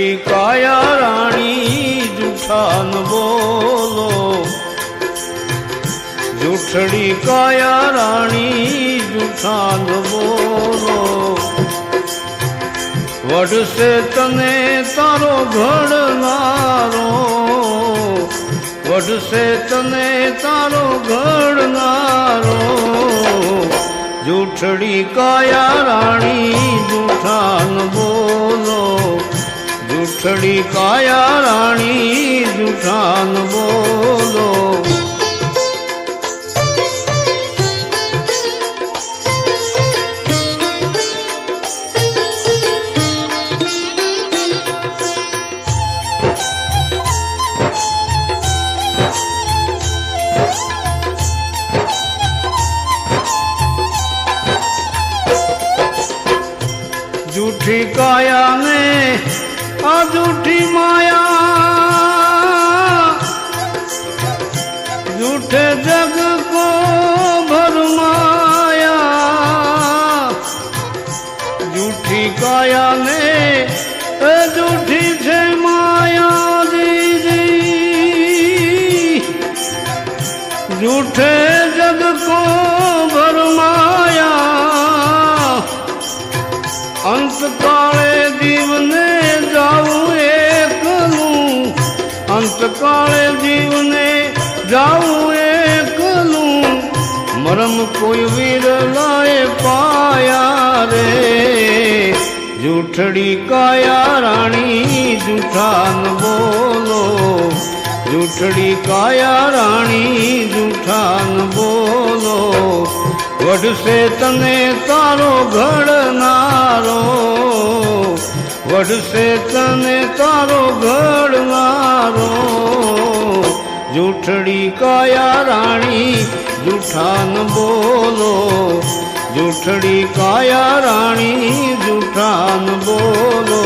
જૂઠડી કાયા રાણી જૂઠા ન બોલો, જૂઠડી કાયા રાણી જૂઠા ન બોલો. વઢશે તને તારો ઘડનારો, વઢશે તને તારો ઘડનારો. જૂઠડી કાયા રાણી જૂઠા ન બોલો, જૂઠડી કાયા રાણી જૂઠા ન બોલો. झूठी काया ने आ झूठी माया, झूठे जग को भरमाया. झूठी काया ने झूठी छे माया दीदी, झूठे जग को भरमाया. અંતકાળે જીવને જાવું એકલું, અંતકાળે જીવને જાવું એકલું. મરમ કોઈ વિરલાએ પાયા રે. જૂઠડી કાયા રાણી જૂઠા ન બોલો, જૂઠડી કાયા રાણી જૂઠા ન બોલો. વઢશે તને તારો ઘડનારો, વઢશે તને તારો ઘડનારો. જૂઠડી કાયા રાણી જૂઠા ન બોલો, જૂઠડી કાયા રાણી જૂઠા ન બોલો.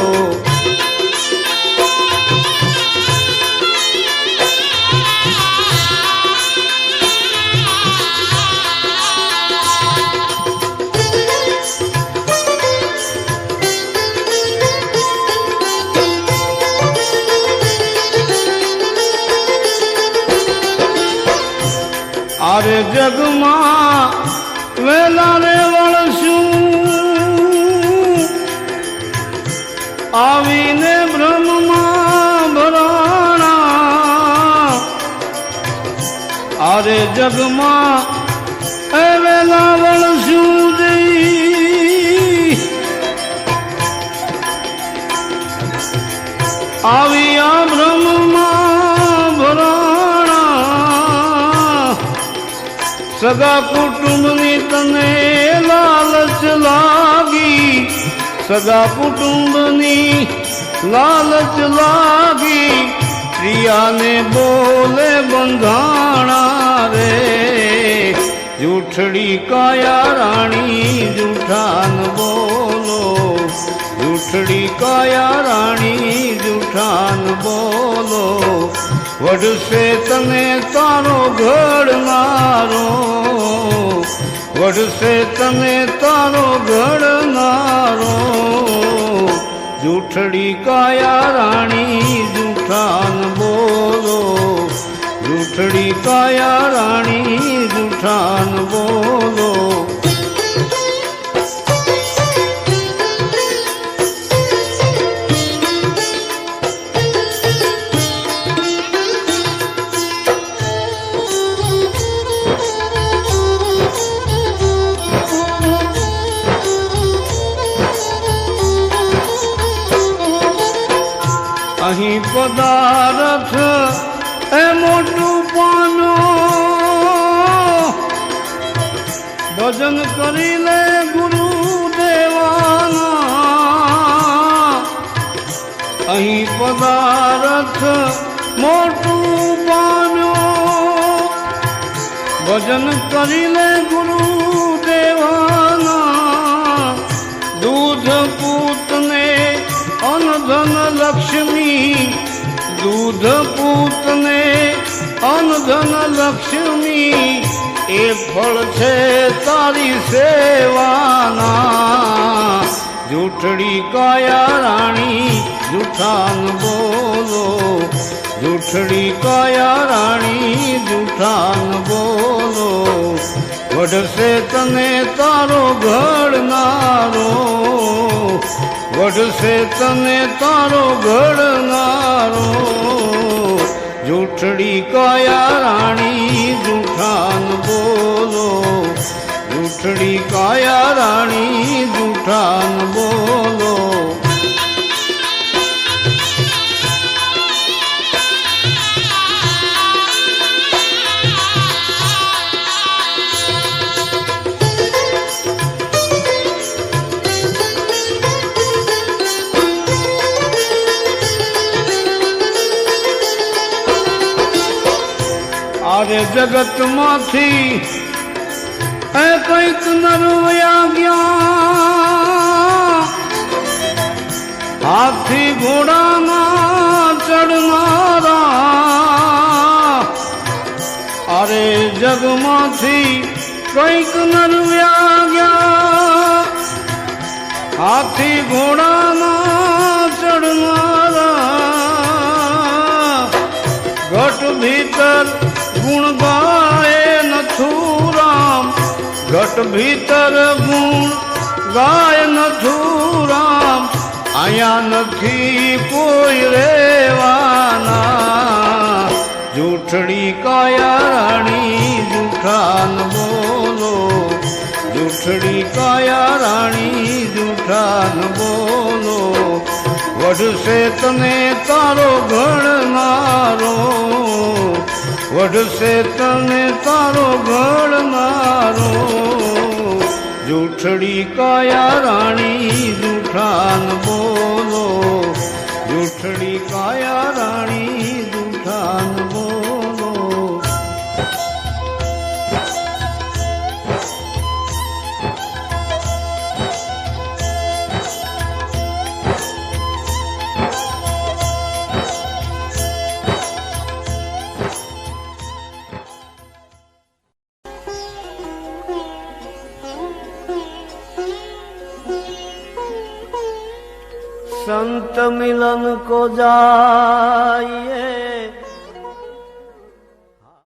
આરે જગમાં વેલા રે વળશું, આવીને બ્રહ્મમાં ભરાણા. આરે જગમાં વેલા વળશું જઈ, આવી આ બ્રહ્મમાં ભરાણા. સગા કુટુંબની તને લાલચ લાગી, સગા કુટુંબની લાલચ લાગી. પ્રિયાને બોલે બંધાણા રે. જૂઠડી કાયા રાણી જૂઠા ન બોલો, જૂઠડી કાયા રાણી જૂઠા ન બોલો. વઢશે તને તારો ઘડનારો, વઢશે તને તારો ઘડનારો. જૂઠડી કાયા રાણી જૂઠા ન બોલો, જૂઠડી કાયા રાણી જૂઠા ન બોલો. અહીં પદાર્થ એ મોટું પાનો, ભજન કરી લે ગુરુ દેવાના. અહીં પદાર્થ મોટું પાનો, ભજન કરી લે ગુરુ દેવાના. દૂધ પૂતને અનધન લક્ષ્મી, દૂધ પૂતને અનધન લક્ષ્મી. એ ફળ છે તારી સેવાના. જૂઠડી કાયા રાણી જૂઠા ન બોલો, જૂઠડી કાયા રાણી જૂઠા ન બોલો. વઢશે તને તારો ઘડનારો, વઢશે તને તારો ઘડનારો. જૂઠડી કાયા રાણી જૂઠા ન બોલો, જૂઠડી કાયા રાણી જૂઠા ન બોલો. અરે જગત માંથી એ કઈક નરવયા ગયા, હાથી ઘોડાના ચડનારા. અરે જગમાંથી કઈક નરવયા ગયા, હાથી ઘોડાના ચડનારા. ઘટ ભીતર ગુણ ગાય નથુરામ, ઘટ ભીતર ગુણ ગાય નથુરામ. અહીંયા નથી કોઈ રેવાના. જૂઠડી કાયા રાણી જૂઠા ન બોલો, જૂઠડી કાયા રાણી જૂઠા ન બોલો. વઢશે તને તારો ઘડનારો, વઢશે તને તારો ઘડનારો. જૂઠડી કાયા રાણી જૂઠા ન બોલો, જૂઠડી કાયા રાણી જૂઠા ન બોલો. संत मिलन को जाइए